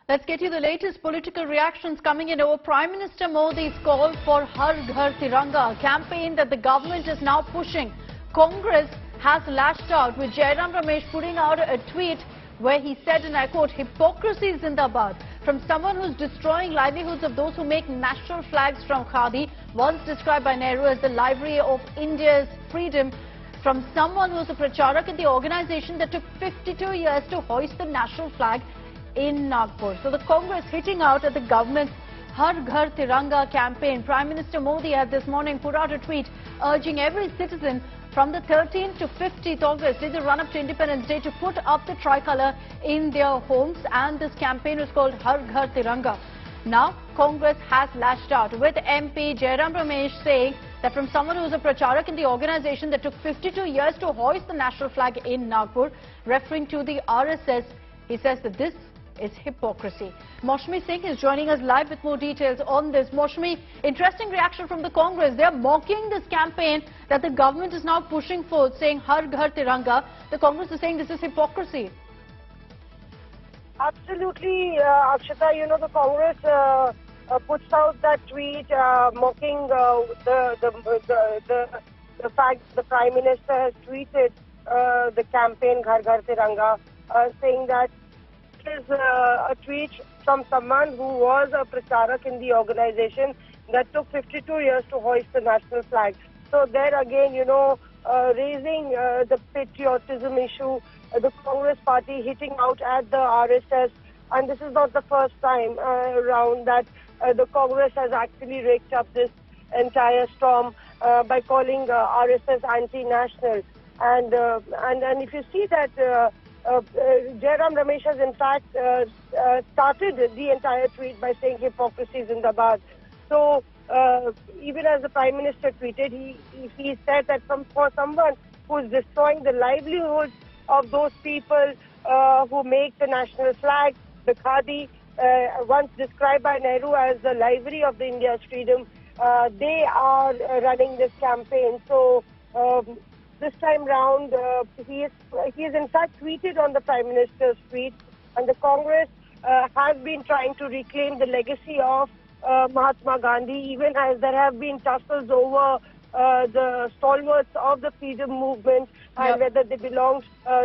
Let's get you the latest political reactions coming in over Prime Minister Modi's call for Har Ghar Tiranga, a campaign that the government is now pushing. Congress has lashed out, with Jairam Ramesh putting out a tweet where he said, and I quote, "Hypocrisy zindabad," from someone who's destroying livelihoods of those who make national flags from khadi, once described by Nehru as the library of India's freedom, from someone who's a pracharak in the organization that took 52 years to hoist the national flag in Nagpur. So the Congress hitting out at the government's Har Ghar Tiranga campaign. Prime Minister Modi had this morning put out a tweet urging every citizen from the 13th to 15th August, in the run-up to Independence Day, to put up the tricolour in their homes. And this campaign is called Har Ghar Tiranga. Now, Congress has lashed out, with MP Jairam Ramesh saying that from someone who's a pracharak in the organization that took 52 years to hoist the national flag in Nagpur, referring to the RSS, he says that this is hypocrisy. Maushmi Singh is joining us live with more details on this. Maushmi, interesting reaction from the Congress. They are mocking this campaign that the government is now pushing forth, saying Har Ghar Tiranga. The Congress is saying this is hypocrisy. Absolutely, Akshata. You know, the Congress puts out that tweet mocking the fact the Prime Minister has tweeted the campaign Har Ghar Tiranga, saying that it is a tweet from someone who was a pracharak in the organization that took 52 years to hoist the national flag. So there again, you know, raising the patriotism issue, the Congress party hitting out at the RSS, and this is not the first time around that the Congress has actually raked up this entire storm by calling RSS anti-national. And if you see that Jairam Ramesh has in fact started the entire tweet by saying hypocrisy zindabad. So even as the Prime Minister tweeted, he said that for someone who is destroying the livelihoods of those people who make the national flag, the khadi, once described by Nehru as the library of the India's freedom, they are running this campaign. So this time round, he is in fact tweeted on the Prime Minister's tweet, and the Congress has been trying to reclaim the legacy of Mahatma Gandhi, even as there have been tussles over the stalwarts of the freedom movement and whether they belonged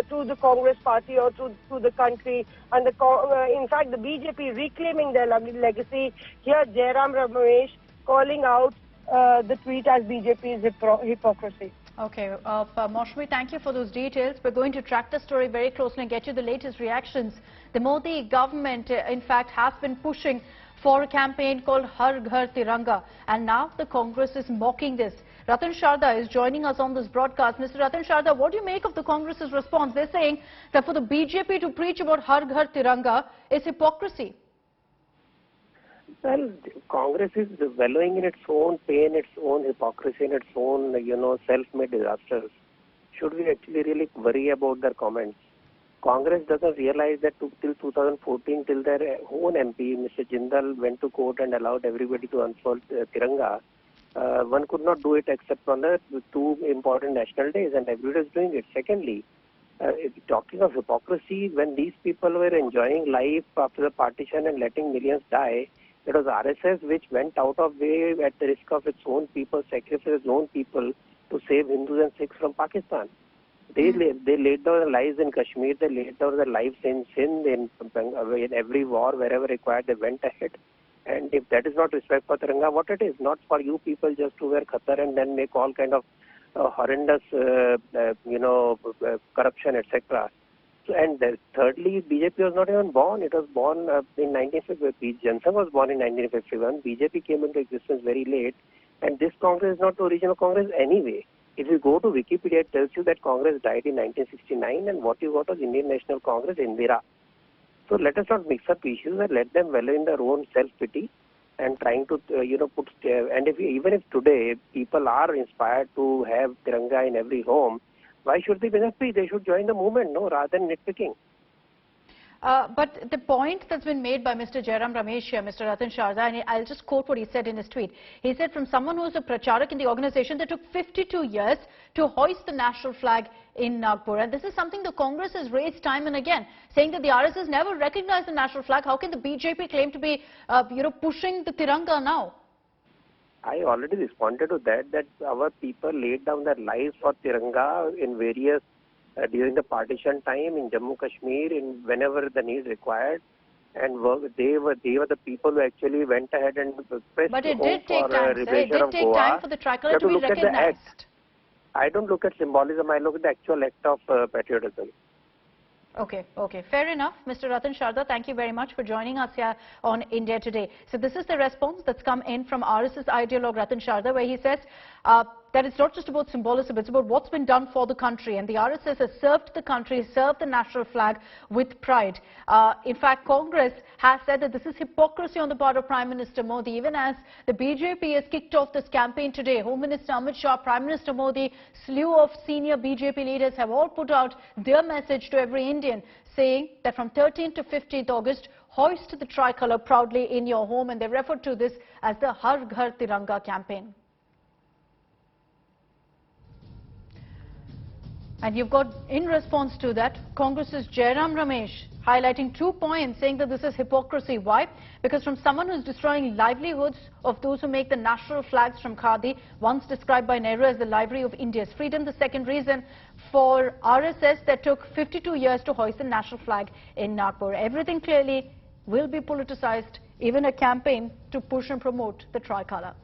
to the Congress party or to the country. And in fact, the BJP reclaiming their legacy. Here, Jairam Ramesh calling out the tweet as BJP's hypocrisy. Okay, Maushmi, thank you for those details. We're going to track the story very closely and get you the latest reactions. The Modi government, in fact, has been pushing for a campaign called Har Ghar Tiranga, and now the Congress is mocking this. Ratan Sharda is joining us on this broadcast. Mr. Ratan Sharda, what do you make of the Congress's response? They're saying that for the BJP to preach about Har Ghar Tiranga is hypocrisy. Well, Congress is wallowing in its own pain, its own hypocrisy, and its own, self-made disasters. Should we actually really worry about their comments? Congress doesn't realize that till 2014, till their own MP, Mr. Jindal, went to court and allowed everybody to unfold Tiranga. One could not do it except on the two important national days, and everybody is doing it. Secondly, talking of hypocrisy, when these people were enjoying life after the partition and letting millions die, it was RSS which went out of way at the risk of its own people, sacrificed its own people to save Hindus and Sikhs from Pakistan. They laid down their lives in Kashmir, they laid down their lives in Sindh, in every war, wherever required, they went ahead. And if that is not respect for Tiranga, what it is? Not for you people just to wear khatar and then make all kind of horrendous, corruption, etc. So, and thirdly, BJP was not even born. It was born in 1950. Jansangh was born in 1951. BJP came into existence very late. And this Congress is not the original Congress anyway. If you go to Wikipedia, it tells you that Congress died in 1969, and what you got was Indian National Congress, Indira. So let us not mix up issues and let them wallow in their own self-pity and trying to, and even if today people are inspired to have Tiranga in every home, why should they be happy? They should join the movement, no, rather than nitpicking. But the point that's been made by Mr. Jairam Ramesh here, Mr. Ratan Sharda, and I'll just quote what he said in his tweet. He said, from someone who was a pracharak in the organization that took 52 years to hoist the national flag in Nagpur. And this is something the Congress has raised time and again, saying that the RSS never recognized the national flag. How can the BJP claim to be, pushing the Tiranga now? I already responded to that our people laid down their lives for Tiranga in various, during the partition time in Jammu Kashmir, in whenever the need required. And they were the people who actually went ahead and pressed But it did take time, sir. It did take time for the tricolour to be recognized. I don't look at symbolism, I look at the actual act of patriotism. Okay. Fair enough. Mr. Ratan Sharda, thank you very much for joining us here on India Today. So this is the response that's come in from RSS ideologue Ratan Sharda, where he says that it's not just about symbolism, it's about what's been done for the country. And the RSS has served the country, served the national flag with pride. In fact, Congress has said that this is hypocrisy on the part of Prime Minister Modi, even as the BJP has kicked off this campaign today. Home Minister Amit Shah, Prime Minister Modi, slew of senior BJP leaders have all put out their message to every Indian, saying that from 13th to 15th August, hoist the tricolour proudly in your home, and they referred to this as the Har Ghar Tiranga campaign. And you've got, in response to that, Congress's Jairam Ramesh highlighting 2 points, saying that this is hypocrisy. Why? Because from someone who's destroying livelihoods of those who make the national flags from khadi, once described by Nehru as the library of India's freedom. The second reason for RSS that took 52 years to hoist the national flag in Nagpur. Everything clearly will be politicized, even a campaign to push and promote the tricolour.